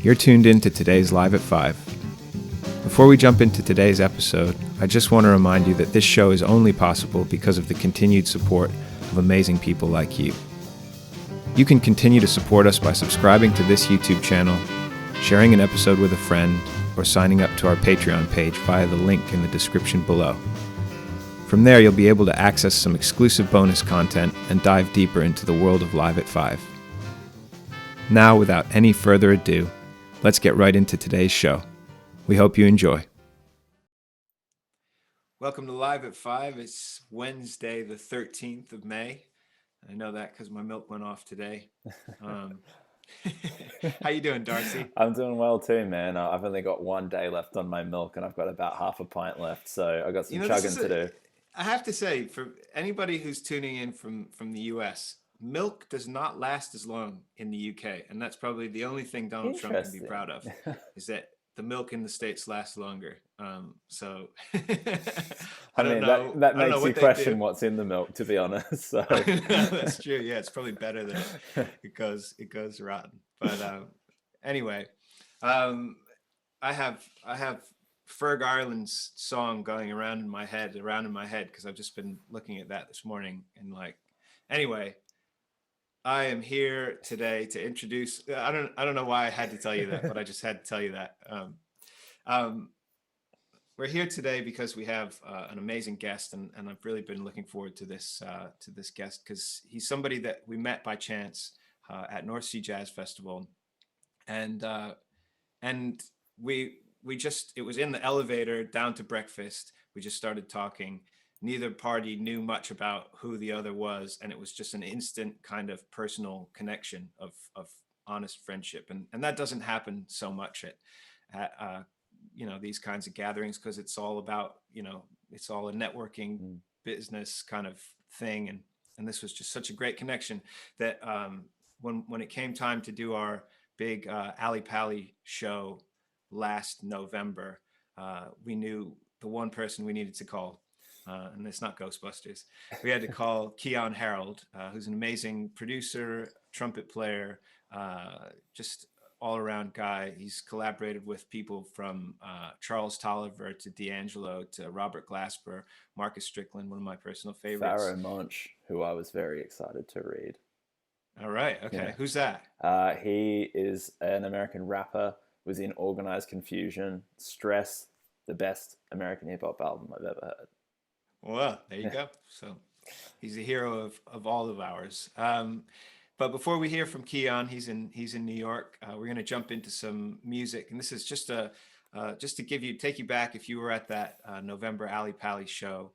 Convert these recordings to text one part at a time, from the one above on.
You're tuned in to today's Live at 5. Before we jump into today's episode, I just want to remind you that this show is only possible because of the continued support of amazing people like you. You can continue to support us by subscribing to this YouTube channel, sharing an episode with a friend, or signing up to our Patreon page via the link in the description below. From there, you'll be able to access some exclusive bonus content and dive deeper into the world of Live at 5. Now, without any further ado, let's get right into today's show. We hope you enjoy. Welcome to Live at 5. It's Wednesday, the 13th of May. I know that because my milk went off today. How you doing, Darcy? I'm doing well too, man. I've only got one day left on my milk and I've got about half a pint left, so I've got some chugging to do. I have to say, for anybody who's tuning in from the US, milk does not last as long in the UK, and that's probably the only thing Donald Trump can be proud of, is that the milk in the States lasts longer. So I don't know. That makes you question what's in the milk, to be honest. So that's true. Yeah, it's probably better than it goes rotten. But anyway, I have Ferg Ireland's song going around in my head because I've just been looking at that this morning and anyway. I am here today to introduce. I don't know why I had to tell you that, but I just had to tell you that. We're here today because we have an amazing guest, and I've really been looking forward to this guest because he's somebody that we met by chance at North Sea Jazz Festival, and we just, it was in the elevator down to breakfast. We just started talking. Neither party knew much about who the other was, and it was just an instant kind of personal connection of honest friendship, and that doesn't happen so much at these kinds of gatherings because it's all about it's all a networking business kind of thing, and this was just such a great connection that when it came time to do our big Ali Pali show last November, we knew the one person we needed to call. And it's not Ghostbusters. We had to call Keyon Harold, who's an amazing producer, trumpet player, just all-around guy. He's collaborated with people from Charles Tolliver to D'Angelo to Robert Glasper, Marcus Strickland, one of my personal favorites. Pharoah Monch, who I was very excited to read. All right. Okay. Yeah. Who's that? He is an American rapper, was in Organized Confusion, Stress, the best American hip-hop album I've ever heard. Well, there you go. So he's a hero of all of ours. But before we hear from Keyon, he's in New York. We're going to jump into some music, and this is just to take you back if you were at that November Ali Pali show.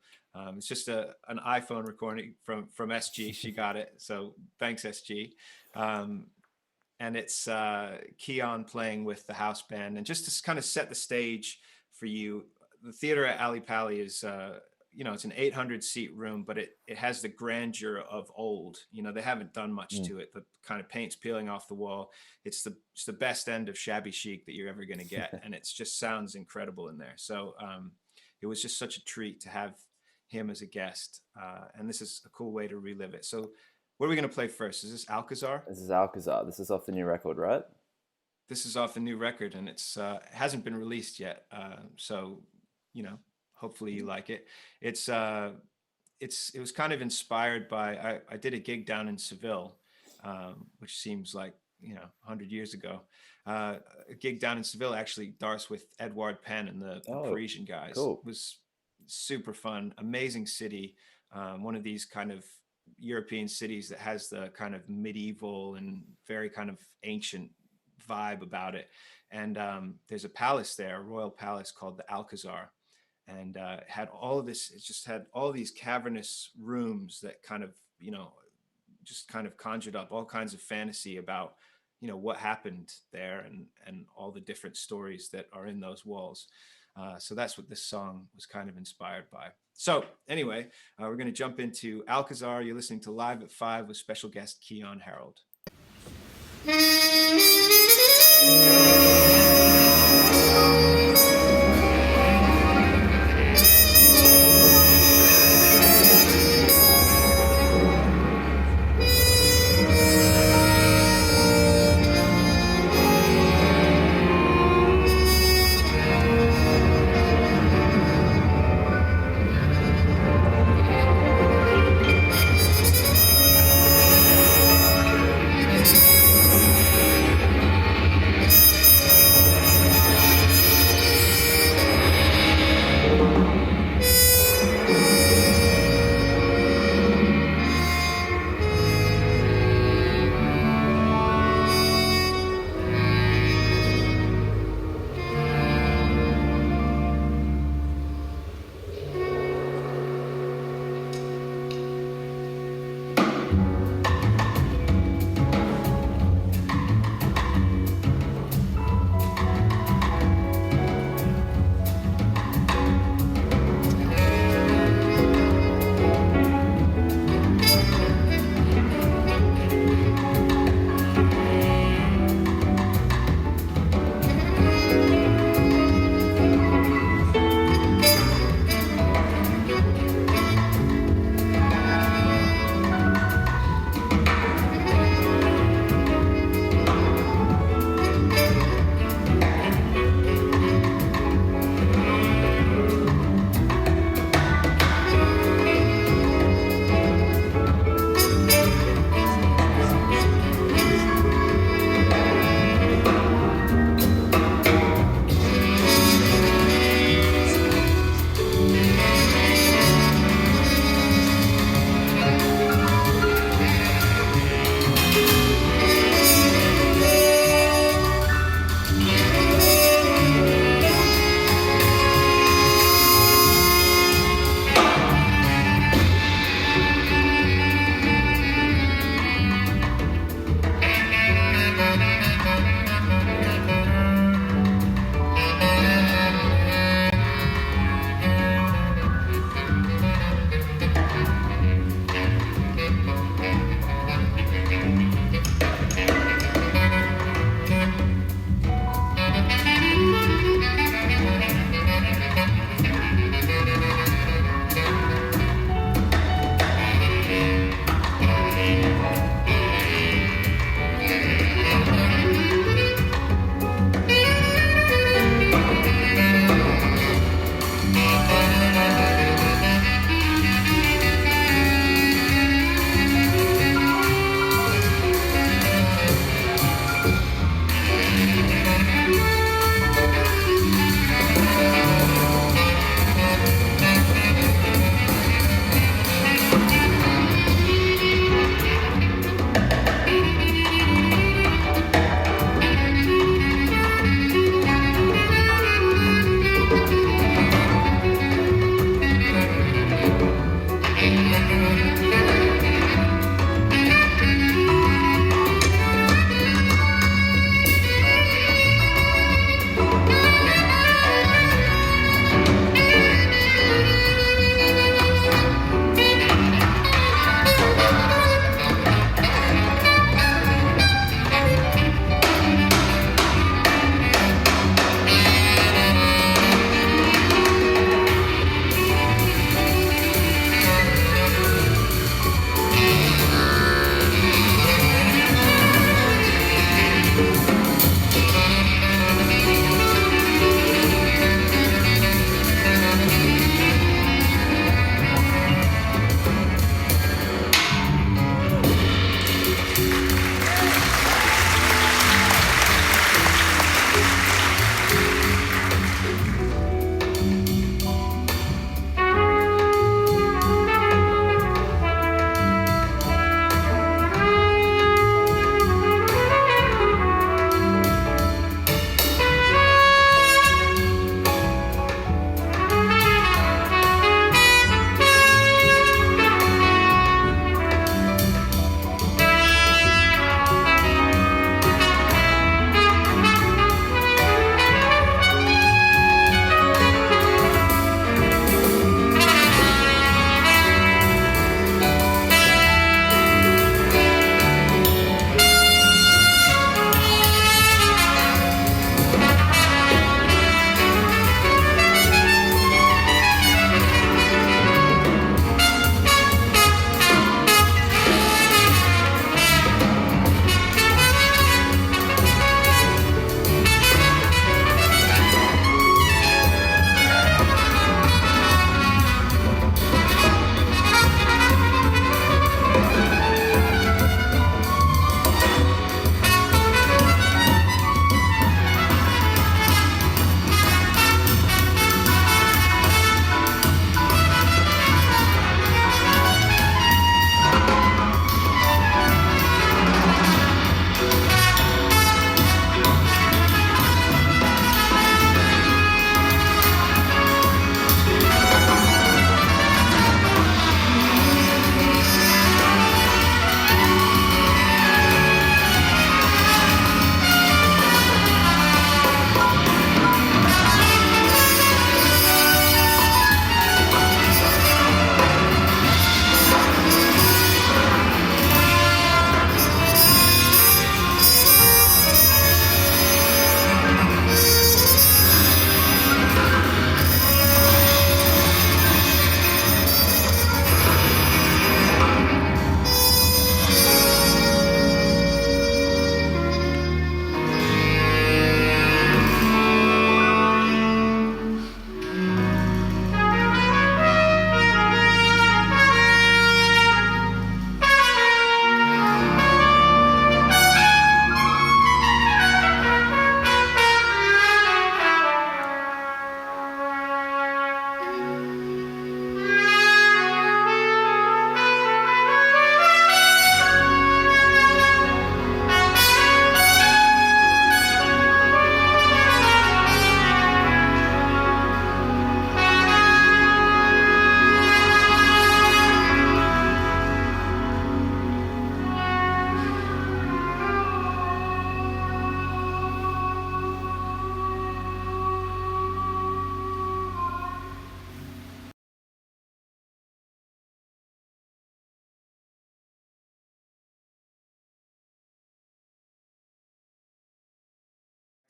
It's just an iPhone recording from SG. She got it, so thanks SG. And it's Keyon playing with the house band, and just to kind of set the stage for you, the theater at Ali Pali is. It's an 800-seat room, but it has the grandeur of old. They haven't done much to it. The kind of paint's peeling off the wall. It's the best end of shabby chic that you're ever going to get, and it just sounds incredible in there. So it was just such a treat to have him as a guest, and this is a cool way to relive it. So what are we going to play first? Is this Alcazar? This is Alcazar. This is off the new record, right? This is off the new record, and it hasn't been released yet. Hopefully you like it. It was kind of inspired by, I did a gig down in Seville, which seems like, 100 years ago. A gig down in Seville, actually, Darce, with Edouard Penn and the Parisian guys. Cool. It was super fun, amazing city. One of these kind of European cities that has the kind of medieval and very kind of ancient vibe about it. And there's a palace there, a royal palace called the Alcazar. And had all of this, it just had all these cavernous rooms that kind of, just kind of conjured up all kinds of fantasy about, what happened there and all the different stories that are in those walls. So that's what this song was kind of inspired by. So anyway, we're going to jump into Alcazar. You're listening to Live at 5 with special guest Keyon Harold.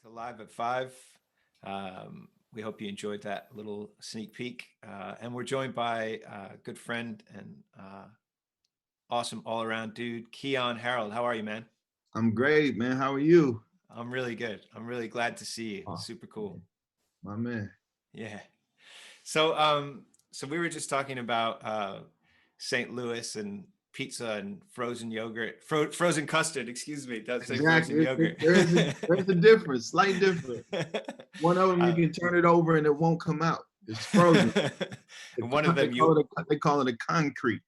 to Live at 5. We hope you enjoyed that little sneak peek. And we're joined by a good friend and awesome all around dude, Keyon Harold. How are you, man? I'm great, man. How are you? I'm really good. I'm really glad to see you. Oh, Super cool. my man. Yeah. So we were just talking about St. Louis and pizza and frozen yogurt, frozen custard. Excuse me. Don't say frozen yogurt. There's a difference, slight difference. One of them you can turn it over and it won't come out. It's frozen. And one of them they call it a concrete.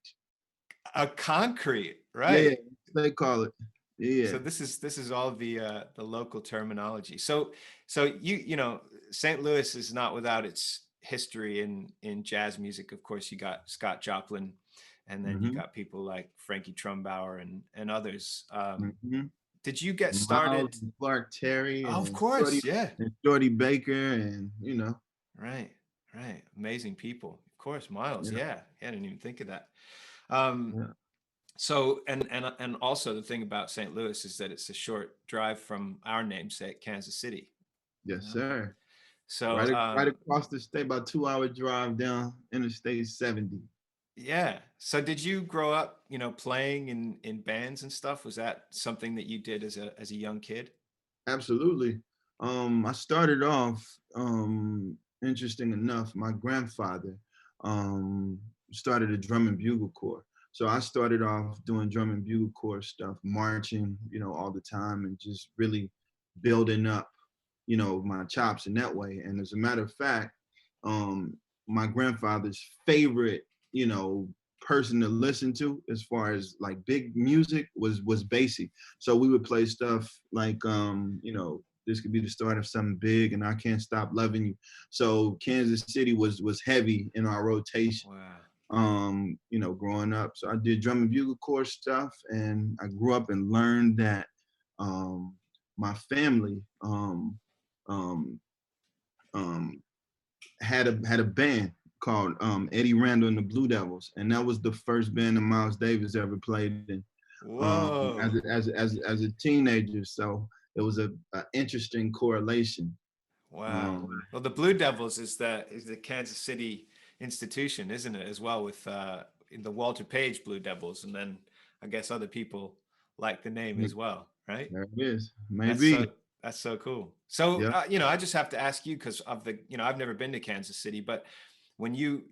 A concrete, right? Yeah, they call it. Yeah. So this is all the local terminology. So you know, St. Louis is not without its history in jazz music. Of course, you got Scott Joplin, and then you got people like Frankie Trumbauer and others. Did you get started? Clark Terry. Oh, of course, and Shorty Baker, and you know. Right. Amazing people. Of course, Miles. Yeah. I didn't even think of that. So and also the thing about St. Louis is that it's a short drive from our namesake, Kansas City. Yes, sir. So right across the state, about 2-hour drive down Interstate 70. Yeah. So did you grow up, you know, playing in bands and stuff? Was that something that you did as a young kid? Absolutely. I started off, interesting enough, my grandfather started a drum and bugle corps. So I started off doing drum and bugle corps stuff, marching, you know, all the time, and just really building up, you know, my chops in that way. And as a matter of fact, my grandfather's favorite, you know, person to listen to as far as like big music was Basie. So we would play stuff like, you know, this could be the start of something big, and I Can't Stop Loving You. So Kansas City was heavy in our rotation. Wow. You know, growing up. So I did drum and bugle corps stuff, and I grew up and learned that my family had a band called Eddie Randall and the Blue Devils, and that was the first band that Miles Davis ever played in as a teenager. So it was a interesting correlation. Wow. Well, the Blue Devils is the Kansas City institution, isn't it? As well, with in the Walter Page Blue Devils, and then I guess other people like the name as well, right? There it is. Maybe. That's so cool. So you know, I just have to ask you because of the, you know, I've never been to Kansas City, but when you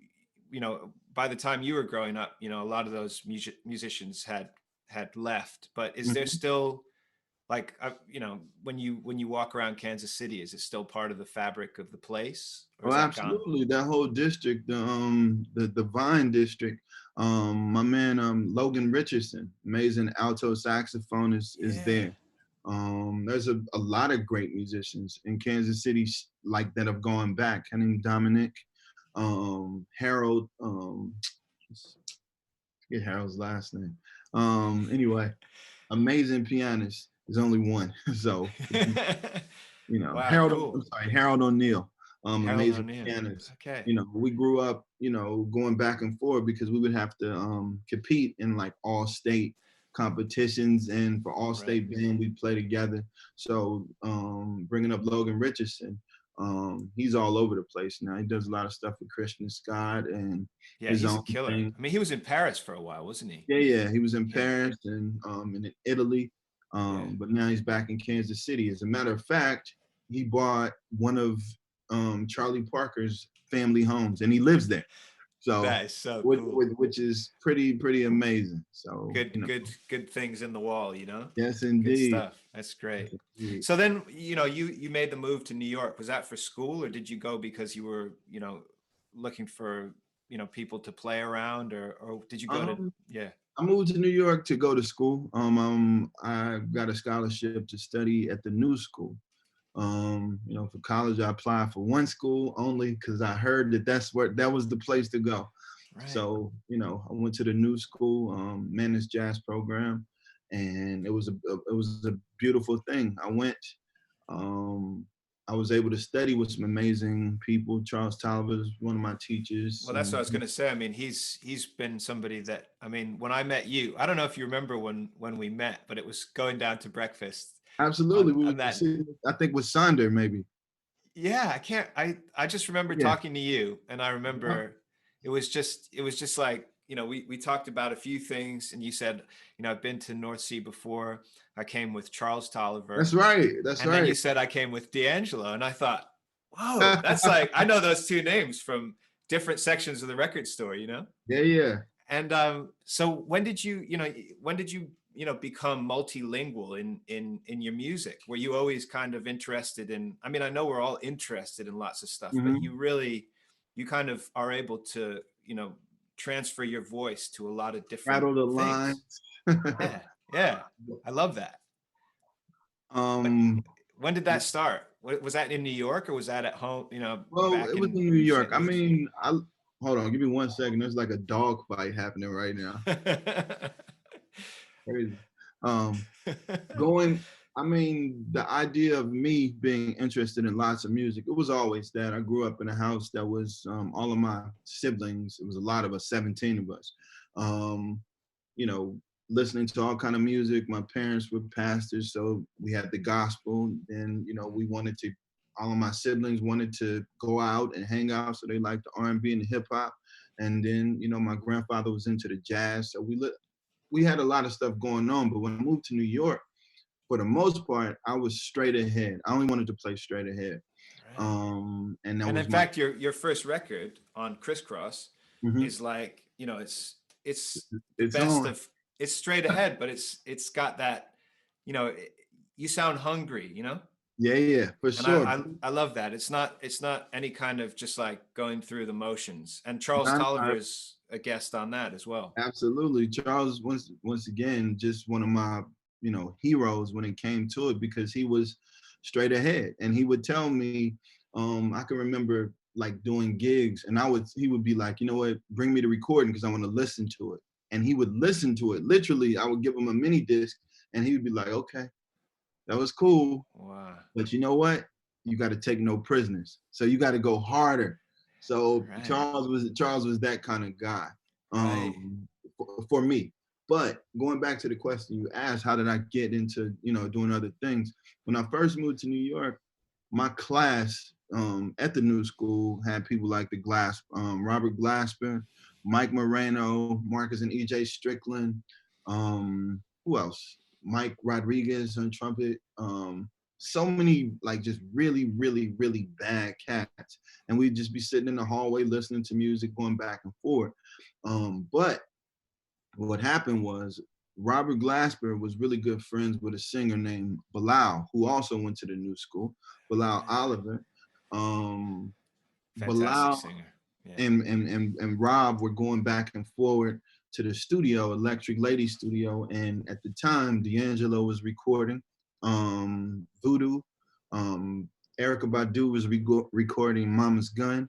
know, by the time you were growing up, you know, a lot of those musicians had left. But is there still, like, you know, when you walk around Kansas City, is it still part of the fabric of the place? Oh, absolutely. That whole district, the Vine district. My man Logan Richardson, amazing alto saxophonist, is there. There's a lot of great musicians in Kansas City like that have gone back. Her name Dominic, Harrold. Forget Harold's last name. Anyway, amazing pianist. There's only one. So you know, wow, Harold. cool. I'm sorry, Harold O'Neill. Amazing O'Neill. pianist. Okay. You know, we grew up, you know, going back and forth because we would have to compete in like all state competitions, and for all state band we play together. So bringing up Logan Richardson, he's all over the place now. He does a lot of stuff with Christian Scott and he's a killer. Thing. I mean, he was in Paris for a while, wasn't he? Yeah, he was in Paris and in Italy. But now he's back in Kansas City. As a matter of fact, he bought one of Charlie Parker's family homes, and he lives there. So that is so cool. Which is pretty amazing. So good, you know. good things in the wall, you know. Yes, indeed. Good stuff. That's great. So then, you know, you made the move to New York. Was that for school, or did you go because you were, you know, looking for, you know, people to play around, or did you go to? Yeah. I moved to New York to go to school. I got a scholarship to study at the New School. You know, for college, I applied for one school only because I heard that was the place to go. Right. So, you know, I went to the New School, managed jazz program, and it was a beautiful thing. I went. I was able to study with some amazing people. Charles Tolliver was one of my teachers. Well, that's what I was going to say. I mean, he's been somebody that, I mean, when I met you, I don't know if you remember when we met, but it was going down to breakfast. Absolutely. We on were that. sitting, I think with Sonder maybe. Yeah, I just remember talking to you, and I remember it was just like, we talked about a few things, and you said, I've been to North Sea before. I came with Charles Tolliver. That's right. That's And right. then you said I came with D'Angelo, and I thought, whoa, that's like, I know those two names from different sections of the record store, Yeah, yeah. And so when did you, become multilingual in your music? Were you always kind of interested in, I mean, I know we're all interested in lots of stuff, but you kind of are able to, transfer your voice to a lot of different Rattle the things. lines. Yeah. I love that. When did that start? Was that in New York, or was that at home? Well, back it was in in New York. St. I Louis? mean, hold on, give me 1 second. There's like a dog fight happening right now. Crazy. Going, I mean, the idea of me being interested in lots of music, it was always that. I grew up in a house that was all of my siblings. It was a lot of us, 17 of us. You know, listening to all kind of music. My parents were pastors, so we had the gospel. And we wanted to. All of my siblings wanted to go out and hang out, so they liked the R&B and the hip hop. And then, my grandfather was into the jazz, so we had a lot of stuff going on. But when I moved to New York, for the most part, I was straight ahead. I only wanted to play straight ahead. Right. And that and was in fact, your first record on Crisscross is like, it's the it's best on. of, it's straight ahead, but it's got that, you sound hungry, Yeah, for And sure. I love that. It's not any kind of just like going through the motions. And Charles Not- Tolliver's a guest on that as well. Absolutely. Charles, once again, just one of my, heroes when it came to it, because he was straight ahead. And he would tell me, I can remember like doing gigs, and he would be like, you know what, bring me the recording because I want to listen to it. And he would listen to it. Literally, I would give him a mini disc and he would be like, okay, that was cool. Wow. But you know what? You got to take no prisoners. So you got to go harder. So Right. Charles was that kind of guy, Right. for me. But going back to the question you asked, how did I get into doing other things? When I first moved to New York, my class at the new school had people like Robert Glasper, Mike Moreno, Marcus and EJ Strickland. Who else? Mike Rodriguez on trumpet. So many like just really, really, really bad cats. And we'd just be sitting in the hallway listening to music, going back and forth. But what happened was Robert Glasper was really good friends with a singer named Bilal, who also went to the new school, Bilal Oliver. Fantastic Bilal singer. Yeah. and Rob were going back and forward to the studio, Electric Lady Studio, and at the time, D'Angelo was recording Voodoo. Erykah Badu was recording Mama's Gun.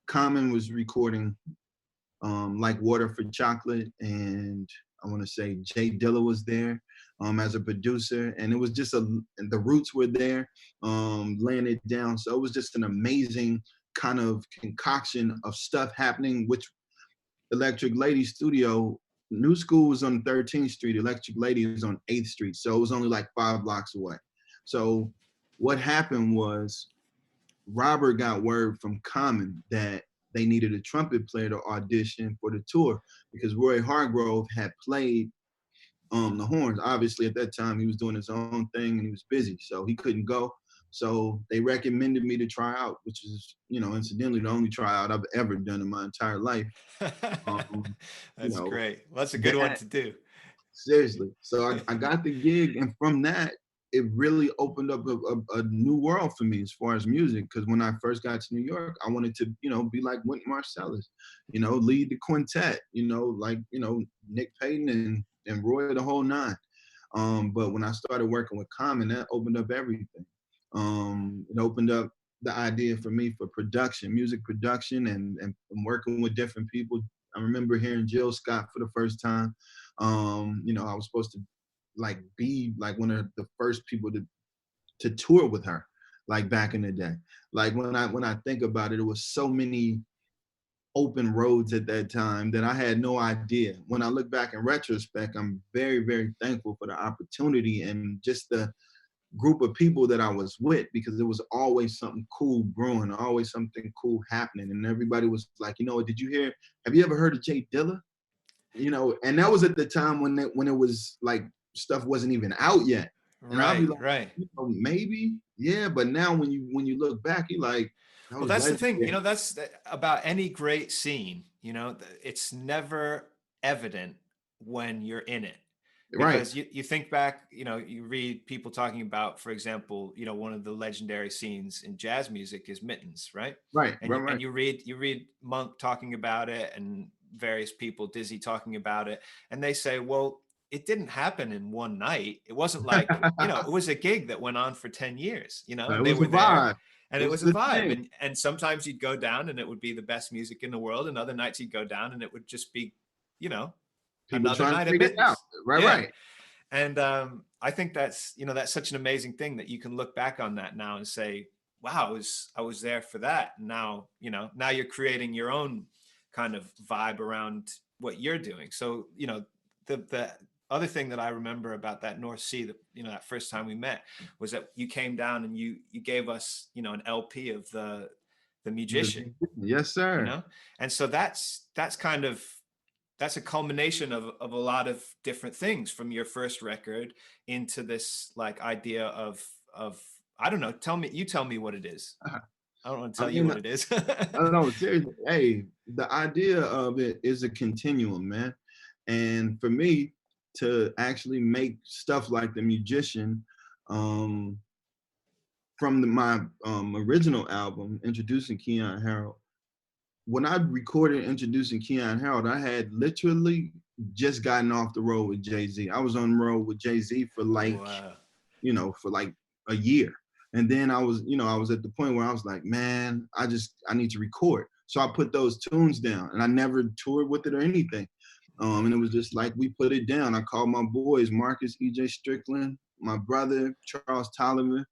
Common was recording Like Water for Chocolate, and I want to say Jay Dilla was there as a producer, and it was just the Roots were there laying it down. So it was just an amazing kind of concoction of stuff happening, which Electric Lady Studio, New School was on 13th Street, Electric Lady is on 8th Street. So it was only like 5 blocks away. So what happened was Robert got word from Common that they needed a trumpet player to audition for the tour because Roy Hargrove had played the horns. Obviously, at that time, he was doing his own thing and he was busy, so he couldn't go. So they recommended me to try out, which is, incidentally, the only tryout I've ever done in my entire life. That's great. Well, that's a good one to do. Seriously. So I got the gig, and from that, it really opened up a new world for me as far as music. Because when I first got to New York, I wanted to, be like Wynton Marsalis, lead the quintet, Nick Payton and Roy, the whole nine. But when I started working with Common, that opened up everything. It opened up the idea for me for production, music production, and working with different people. I remember hearing Jill Scott for the first time. I was supposed to be like one of the first people to tour with her, like back in the day. Like when I think about it, it was so many open roads at that time that I had no idea. When I look back in retrospect, I'm very, very thankful for the opportunity and just the group of people that I was with, because there was always something cool brewing, always something cool happening. And everybody was like, you know, did you hear, have you ever heard of Jay Dilla? You know, and that was at the time when it was like stuff wasn't even out yet. And I'll be like, you know, maybe, yeah. But now when you look back, you're like, well, that's the thing, you know, that's about any great scene, you know, it's never evident when you're in it. Because you think back, you know, you read people talking about, for example, you know, one of the legendary scenes in jazz music is Mittens, right? And you read Monk talking about it, and various people, Dizzy talking about it, and they say, well, it didn't happen in one night. It wasn't like, you know, it was a gig that went on for 10 years, you know, and they were there. And it was a vibe. And sometimes you'd go down and it would be the best music in the world. And other nights you'd go down and it would just be, you know, people another night at Mittens. Right. And I think that's, you know, that's such an amazing thing that you can look back on that now and say, wow, I was there for that. And now, you know, now you're creating your own kind of vibe around what you're doing. So, you know, the other thing that I remember about that North Sea, that, you know, that first time we met, was that you came down and you gave us, you know, an LP of the Musician. Yes, sir. You know? And so that's kind of, that's a culmination of a lot of different things, from your first record into this like idea of I don't know, tell me what it is. I don't want to tell you what it is. I don't know, seriously. Hey, the idea of it is a continuum, man. And for me to actually make stuff like The Musician, from my original album, Introducing Keyon Harold, when I recorded Introducing Keyon Harold, I had literally just gotten off the road with Jay-Z. I was on the road with Jay-Z for like, you know, for like a year. And then I was at the point where I was like, man, I need to record. So I put those tunes down, and I never toured with it or anything. And it was just like, we put it down. I called my boys, Marcus, E.J. Strickland, my brother, Charles Tolliver,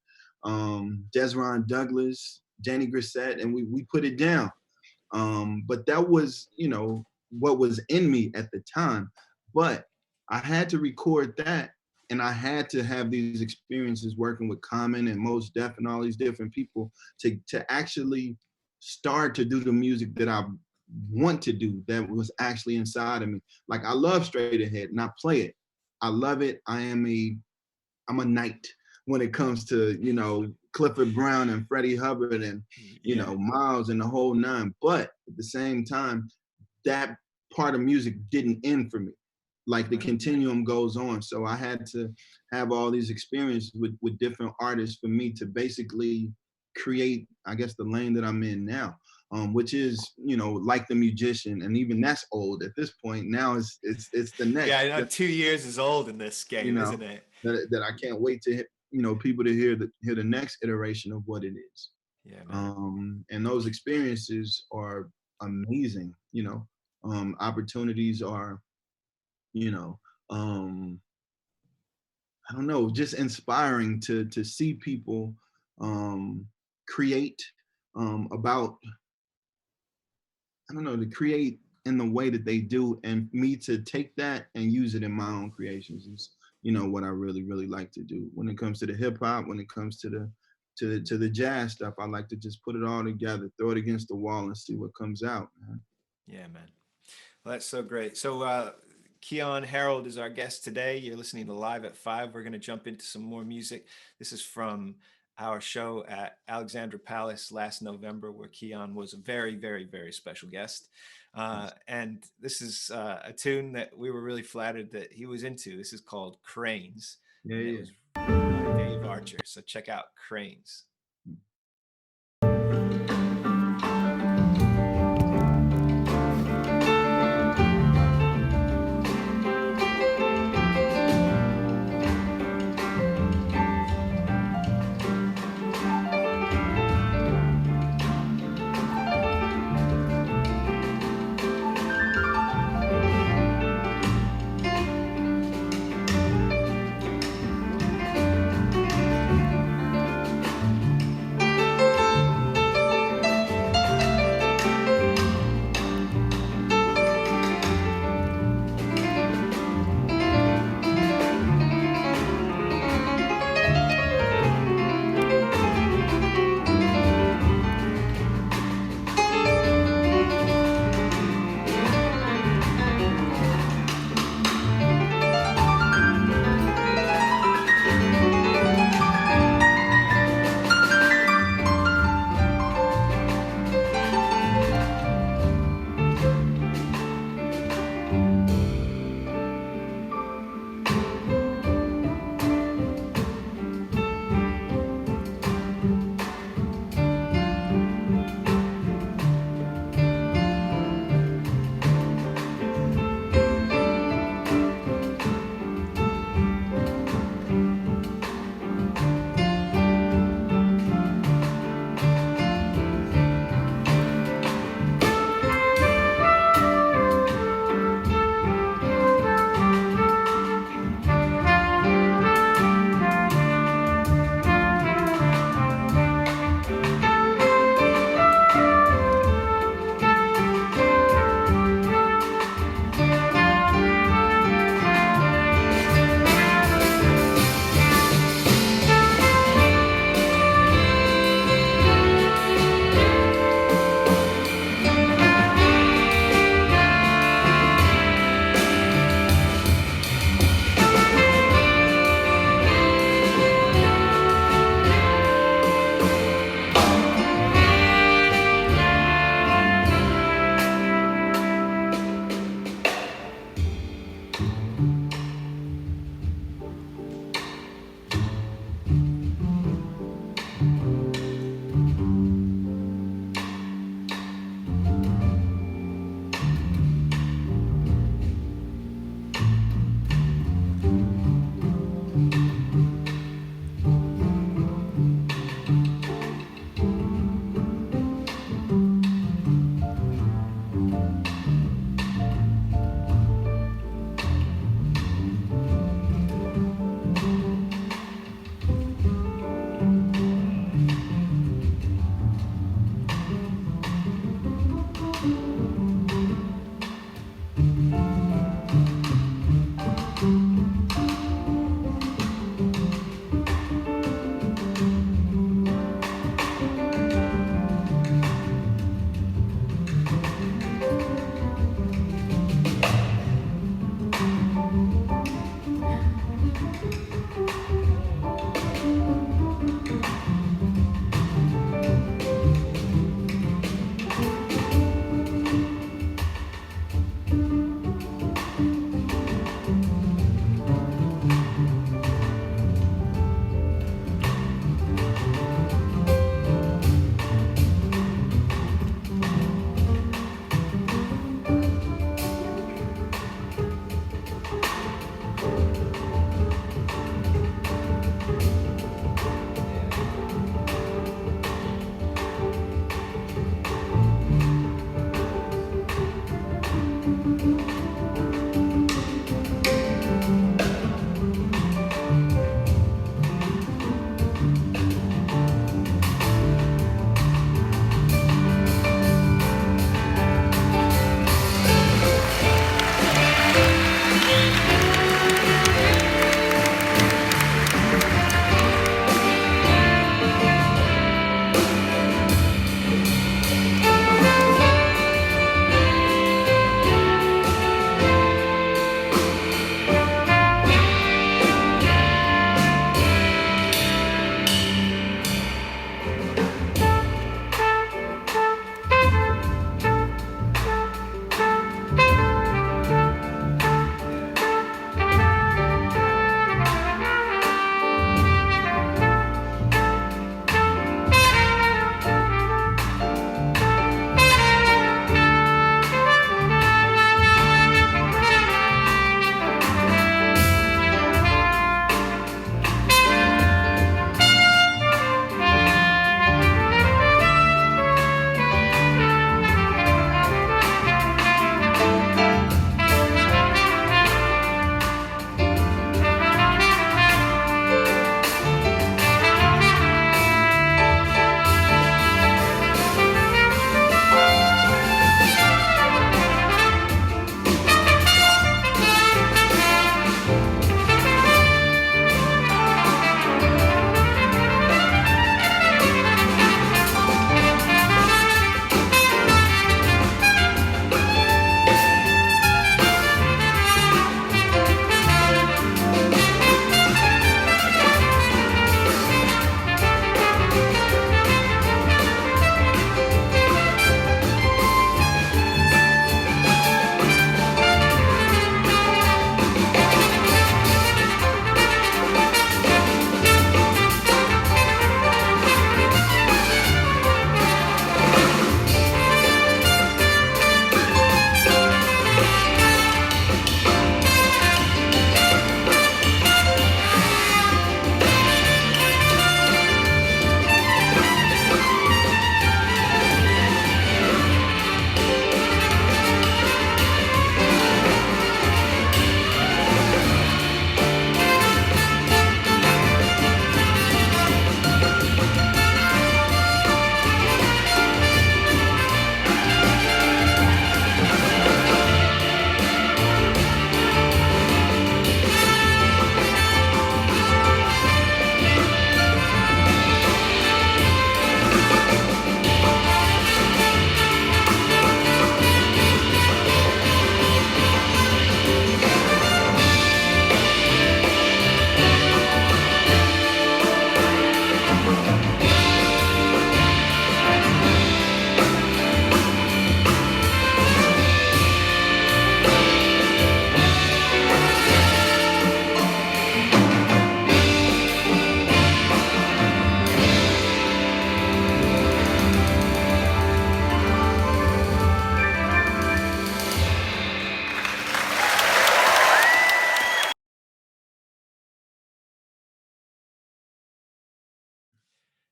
Desron Douglas, Danny Grissett, and we put it down. But that was, you know, what was in me at the time. But I had to record that, and I had to have these experiences working with Common and Mos Def and all these different people to actually start to do the music that I want to do, that was actually inside of me. Like, I love Straight Ahead and I play it. I love it. I'm a knight when it comes to, you know, Clifford Brown and Freddie Hubbard and, you know, Miles and the whole nine. But at the same time, that part of music didn't end for me. Like, the continuum goes on. So I had to have all these experiences with different artists for me to basically create, I guess, the lane that I'm in now, which is, you know, like The Musician. And even that's old at this point. Now it's the next. Yeah, I know, 2 years is old in this game, you know, isn't it? That I can't wait to hit, you know, people to hear the next iteration of what it is. Yeah, man. And those experiences are amazing, you know. Opportunities are, you know, I don't know, just inspiring to see people create about, I don't know, to create in the way that they do, and me to take that and use it in my own creations is, you know, what I really, really like to do. When it comes to the hip hop, when it comes to the jazz stuff, I like to just put it all together, throw it against the wall and see what comes out, man. Yeah, man. Well, that's so great. So Keyon Harold is our guest today. You're listening to Live at 5. We're going to jump into some more music. This is from our show at Alexandra Palace last November, where Keyon was a very, very, very special guest. And this is a tune that we were really flattered that he was into. This is called Cranes. Yeah, and yeah. It was by Dave Archer. So check out Cranes.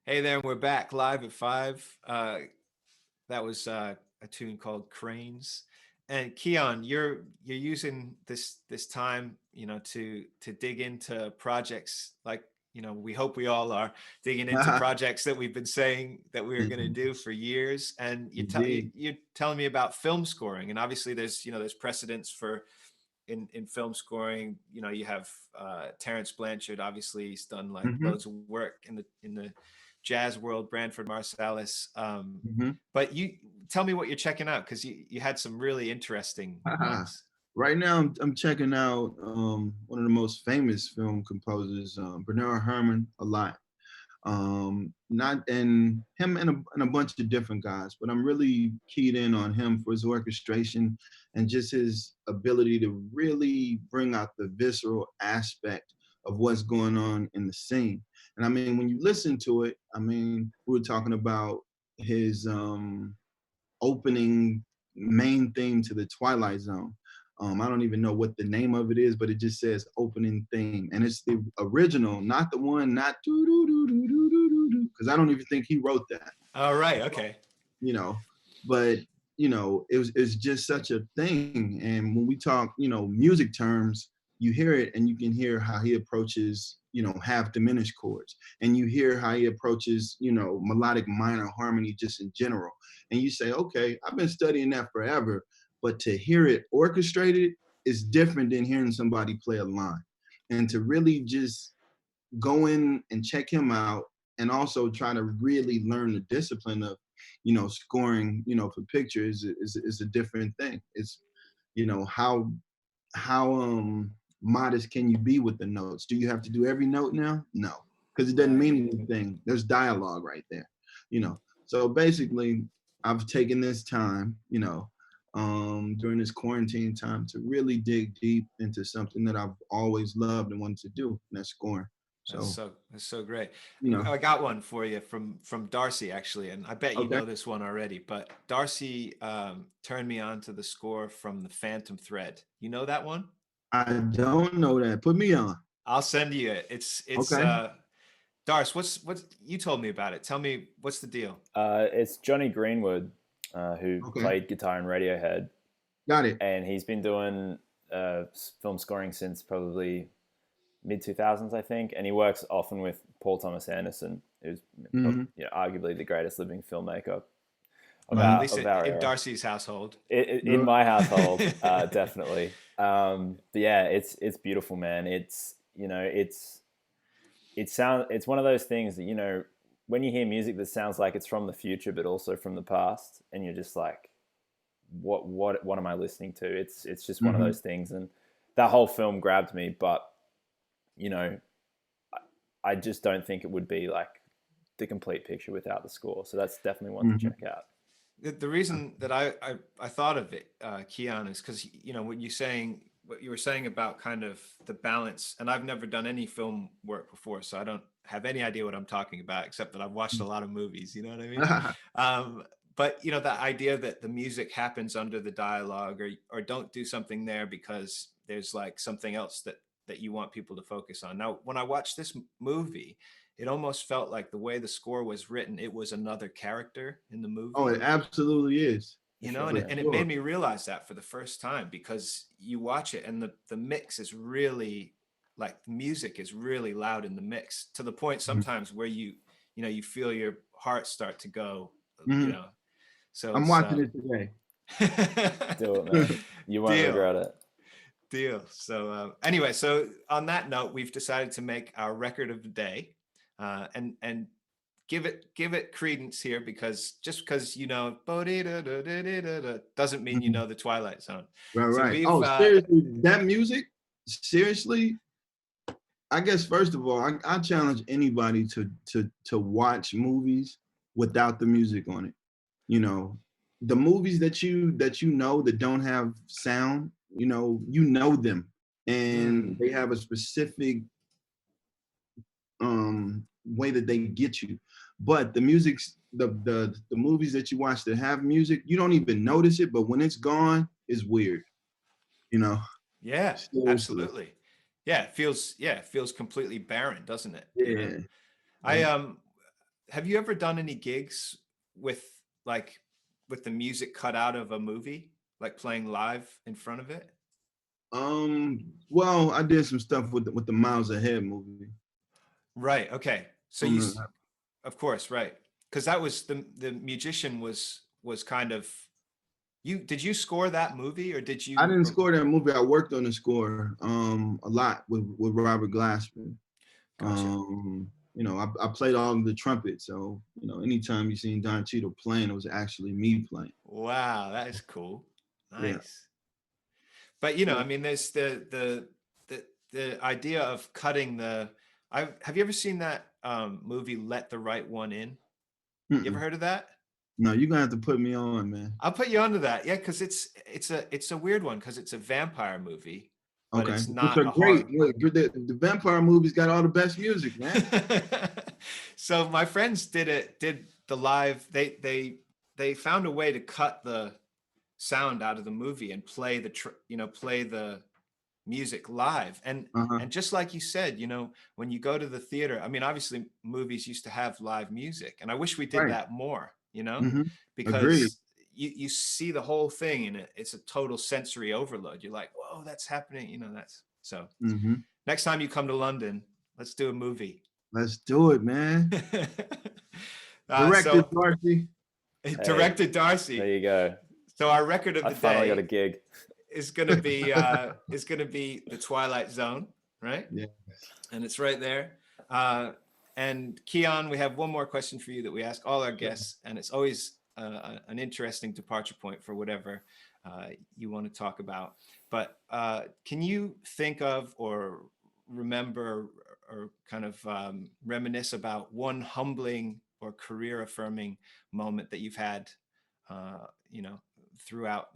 Hey there, we're back live at 5. That was a tune called Cranes. And Keyon, you're using this time, to dig into projects like, we hope we all are digging into projects that we've been saying that we were going to do for years. And you're telling me about film scoring, and obviously there's precedents for in film scoring. You have Terrence Blanchard. Obviously, he's done like Mm-hmm. loads of work in the jazz world. Branford Marsalis. Mm-hmm. But you tell me what you're checking out, because you had some really interesting ones. Right now, I'm checking out one of the most famous film composers, Bernard Herrmann, a lot. Not and him and a bunch of different guys, but I'm really keyed in on him for his orchestration and just his ability to really bring out the visceral aspect of what's going on in the scene. And I mean, when you listen to it, I mean, we were talking about his opening main theme to the Twilight Zone. I don't even know what the name of it is, but it just says opening theme. And it's the original, not the one, not do do do do do do do, because I don't even think he wrote that. All right, okay. But it's just such a thing. And when we talk, music terms, you hear it and you can hear how he approaches, half diminished chords. And you hear how he approaches, melodic minor harmony just in general. And you say, okay, I've been studying that forever, but to hear it orchestrated is different than hearing somebody play a line. And to really just go in and check him out and also try to really learn the discipline of, scoring, for pictures is a different thing. It's, how modest can you be with the notes? Do you have to do every note now? No, because it doesn't mean anything. There's dialogue right there, So basically, I've taken this time, during this quarantine time to really dig deep into something that I've always loved and wanted to do, and that's scoring. That's so great. I got one for you from Darcy, actually, and I bet you know this one already. But Darcy turned me on to the score from The Phantom Thread. You know that one? I don't know that. Put me on. I'll send you it. It's okay. Darce, what's you told me about it? Tell me, what's the deal? It's Johnny Greenwood, who played guitar in Radiohead. Got it. And he's been doing film scoring since probably mid-2000s, I think. And he works often with Paul Thomas Anderson, who's arguably the greatest living filmmaker at least in Darcy's household. In my household, definitely. But yeah, it's beautiful, man. It's one of those things that, when you hear music that sounds like it's from the future but also from the past, and you're just like, what am I listening to? It's just one of those things. And that whole film grabbed me, but I just don't think it would be like the complete picture without the score. So that's definitely one to check out. The reason that I thought of it, Keyon, is because, when what you were saying about kind of the balance, and I've never done any film work before, so I don't have any idea what I'm talking about, except that I've watched a lot of movies, you know what I mean? But, the idea that the music happens under the dialogue, or don't do something there because there's like something else that you want people to focus on. Now, when I watched this movie, it almost felt like the way the score was written, it was another character in the movie. Oh, it absolutely is. And it made me realize that for the first time, because you watch it and the mix is really, like, the music is really loud in the mix, to the point sometimes where you feel your heart start to go, So I'm watching it today. Do it, man. You won't regret it. Deal. So anyway, so on that note, we've decided to make our record of the day, and give it credence here, because just because doesn't mean the Twilight Zone. Right. So seriously, that music, seriously, I guess first of all, I challenge anybody to watch movies without the music on it. The movies that don't have sound, them, and they have a specific way that they get you. But the music's the movies that you watch that have music, you don't even notice it, but when it's gone, it's weird. Yeah, absolutely. Yeah, it feels completely barren, doesn't it? Yeah. have you ever done any gigs with with the music cut out of a movie, like playing live in front of it? Well, I did some stuff with the Miles Ahead movie. Right. Okay. So of course, right. Because that was the musician was kind of did you score that movie or did you? I didn't score that movie. I worked on the score a lot with Robert Glassman. Gotcha. You know, I played all of the trumpet, so you know, anytime you seen Don Cheadle playing, it was actually me playing. Wow, that is cool. Nice. Yeah. But you know, I mean, there's the idea of cutting the. Have you ever seen that movie Let the Right One In? You ever heard of that? No, you're gonna have to put me on, man. I'll put you onto that. Yeah, because it's a weird one because it's a vampire movie. But Okay, it's not which are great. The vampire movies got all the best music, man. So my friends did the live. They found a way to cut the sound out of the movie and play the music live. And just like you said, you know, when you go to the theater, I mean, obviously movies used to have live music, and I wish we did that more. You know, because Agreed. you see the whole thing and it's a total sensory overload. You're like, whoa, that's happening. You know, that's so. Next time you come to London, let's do a movie. Let's do it, man. Directed Darcy. Directed Darcy. There you go. So our record of the I finally day got a gig. is gonna be The Twilight Zone, right? Yeah. And it's right there. And Keyon, we have one more question for you that we ask all our guests, and it's always an interesting departure point for whatever you want to talk about. But can you think of or remember or kind of reminisce about one humbling or career affirming moment that you've had, you know, throughout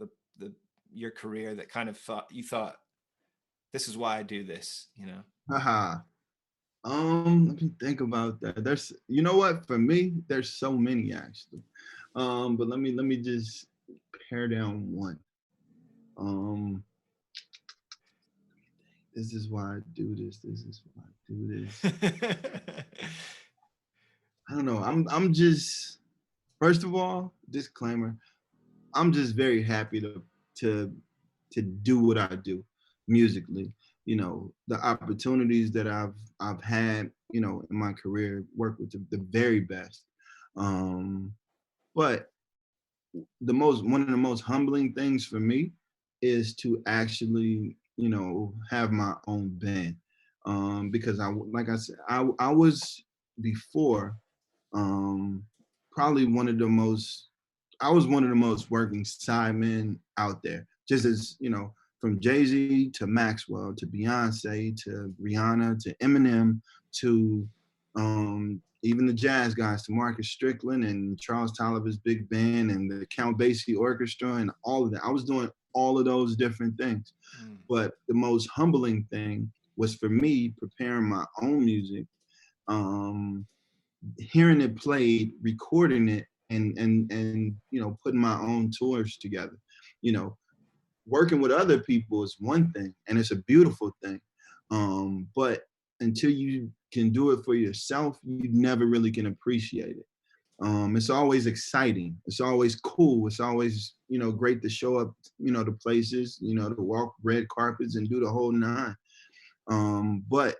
your career that kind of you thought, this is why I do this, you know? Haha. Let me think about that. There's, you know what, for me, there's so many actually. But let me just pare down one. This is why I do this. This is why I do this. I don't know. I'm just, first of all, disclaimer, I'm just very happy to do what I do musically. You know, the opportunities that I've had, you know, in my career, work with the very best. But one of the most humbling things for me is to actually, you know, have my own band. Because like I said, I was before probably I was one of the most working sidemen out there. Just as, you know, from Jay-Z to Maxwell to Beyonce to Rihanna to Eminem to even the jazz guys, to Marcus Strickland and Charles Tolliver's big band and the Count Basie Orchestra and all of that. I was doing all of those different things. But the most humbling thing was for me preparing my own music, hearing it played, recording it, and you know, putting my own tours together. You know, working with other people is one thing, and it's a beautiful thing. But until you can do it for yourself, you never really can appreciate it. It's always exciting. It's always cool. It's always, you know, great to show up, you know, to places, you know, to walk red carpets and do the whole nine. But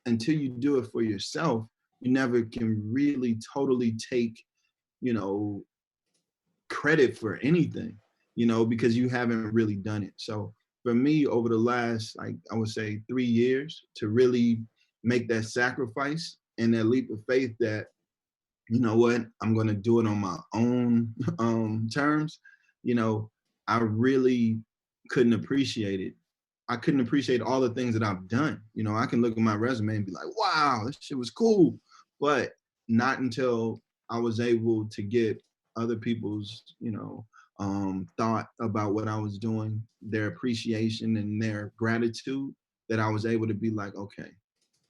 until you do it for yourself, you never can really totally take, you know, credit for anything, you know, because you haven't really done it. So for me, over the last, like, I would say 3 years, to really make that sacrifice and that leap of faith that, you know what, I'm going to do it on my own terms, you know, I really couldn't appreciate it. I couldn't appreciate all the things that I've done. You know, I can look at my resume and be like, wow, this shit was cool. But not until I was able to get other people's, you know, thought about what I was doing, their appreciation and their gratitude, that I was able to be like, okay,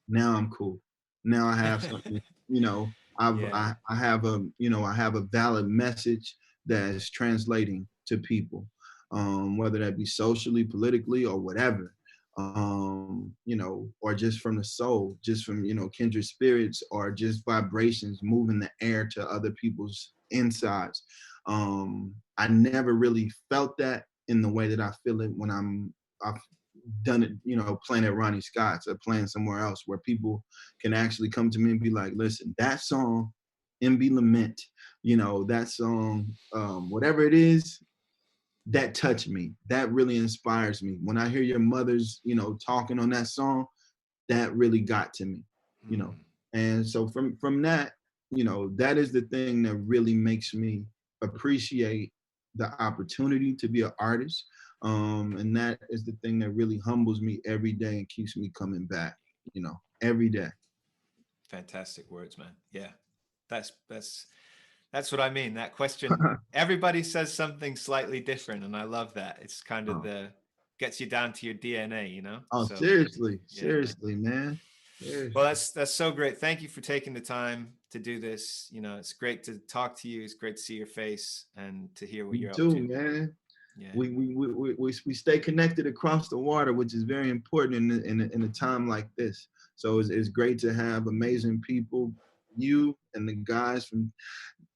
now I'm cool. Now I have something, you know, I have a valid message that is translating to people, whether that be socially, politically, or whatever. you know, or just from the soul, just from, you know, kindred spirits, or just vibrations moving the air to other people's insides. I never really felt that in the way that I feel it when I've done it, you know, playing at Ronnie Scott's or playing somewhere else, where people can actually come to me and be like, listen, that song, MB Lament, you know, that song, whatever it is, that touched me. That really inspires me. When I hear your mother's, you know, talking on that song, that really got to me, you know. And so from that, you know, that is the thing that really makes me appreciate the opportunity to be an artist. And that is the thing that really humbles me every day and keeps me coming back, you know, every day. Fantastic words, man. Yeah, that's what I mean. That question, everybody says something slightly different, and I love that. It's kind of gets you down to your DNA, you know? Oh, so, seriously, yeah, seriously, man. Seriously. Well, that's so great. Thank you for taking the time to do this. You know, it's great to talk to you. It's great to see your face and to hear what you're up to. Man. Yeah. We stay connected across the water, which is very important in a time like this. So it's great to have amazing people, you and the guys from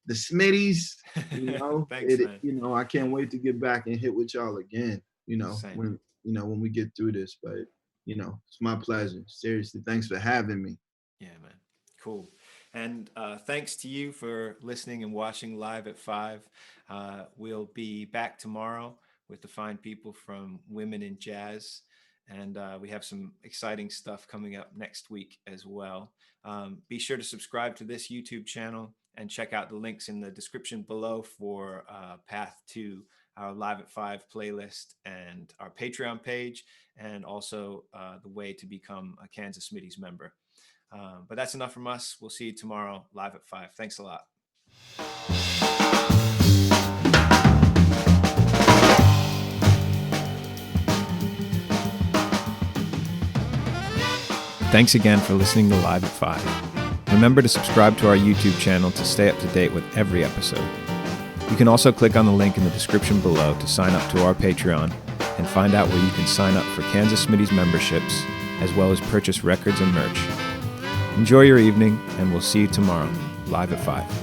the Smitties, you know. Thanks, man. You know, I can't wait to get back and hit with y'all again, you know. Same. when we get through this. But you know, it's my pleasure. Seriously, thanks for having me. Yeah, man. Cool. And thanks to you for listening and watching Live at 5. We'll be back tomorrow with the fine people from Women in Jazz. And we have some exciting stuff coming up next week as well. Be sure to subscribe to this YouTube channel and check out the links in the description below for path to our Live at 5 playlist and our Patreon page, and also the way to become a Kansas Smitty's member. But that's enough from us. We'll see you tomorrow, Live at 5. Thanks a lot. Thanks again for listening to Live at 5. Remember to subscribe to our YouTube channel to stay up to date with every episode. You can also click on the link in the description below to sign up to our Patreon and find out where you can sign up for Kansas Smitty's memberships, as well as purchase records and merch. Enjoy your evening, and we'll see you tomorrow, Live at 5.